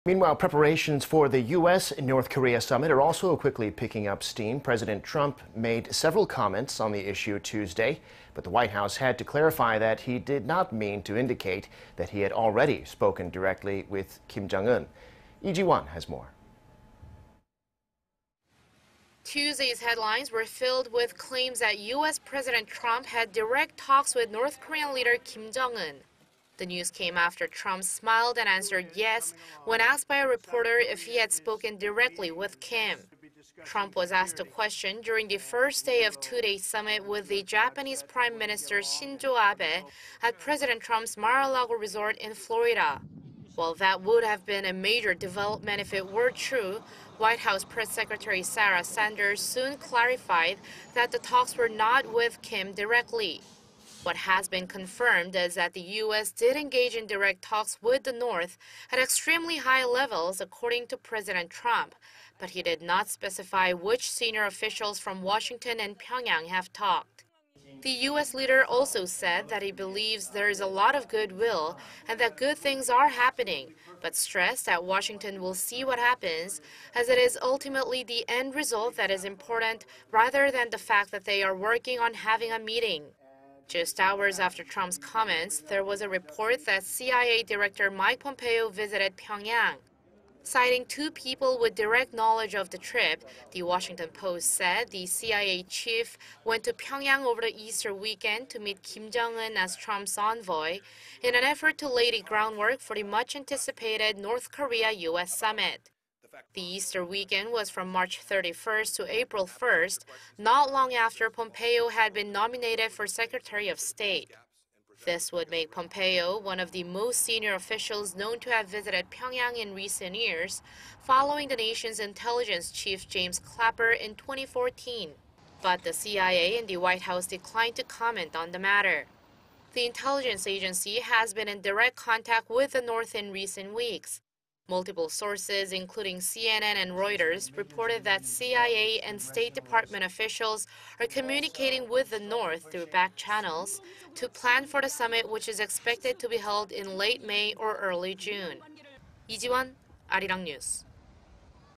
Meanwhile, preparations for the U.S. North Korea summit are also quickly picking up steam. President Trump made several comments on the issue Tuesday, but the White House had to clarify that he did not mean to indicate that he had already spoken directly with Kim Jong-un. Lee Ji-won has more. Tuesday's headlines were filled with claims that U.S. President Trump had direct talks with North Korean leader Kim Jong-un. The news came after Trump smiled and answered yes when asked by a reporter if he had spoken directly with Kim. Trump was asked a question during the first day of two-day summit with the Japanese Prime Minister Shinzo Abe at President Trump's Mar-a-Lago resort in Florida. While that would have been a major development if it were true, White House Press Secretary Sarah Sanders soon clarified that the talks were not with Kim directly. What has been confirmed is that the U.S. did engage in direct talks with the North at extremely high levels, according to President Trump, but he did not specify which senior officials from Washington and Pyongyang have talked. The U.S. leader also said that he believes there is a lot of goodwill and that good things are happening, but stressed that Washington will see what happens, as it is ultimately the end result that is important rather than the fact that they are working on having a meeting. Just hours after Trump's comments, there was a report that CIA Director Mike Pompeo visited Pyongyang. Citing two people with direct knowledge of the trip, the Washington Post said the CIA chief went to Pyongyang over the Easter weekend to meet Kim Jong-un as Trump's envoy in an effort to lay the groundwork for the much-anticipated North Korea-U.S. summit. The Easter weekend was from March 31st to April 1st, not long after Pompeo had been nominated for Secretary of State. This would make Pompeo one of the most senior officials known to have visited Pyongyang in recent years, following the nation's intelligence chief James Clapper in 2014. But the CIA and the White House declined to comment on the matter. The intelligence agency has been in direct contact with the North in recent weeks. Multiple sources, including CNN and Reuters, reported that CIA and State Department officials are communicating with the North through back channels to plan for the summit, which is expected to be held in late May or early June. Lee Ji-won, Arirang News.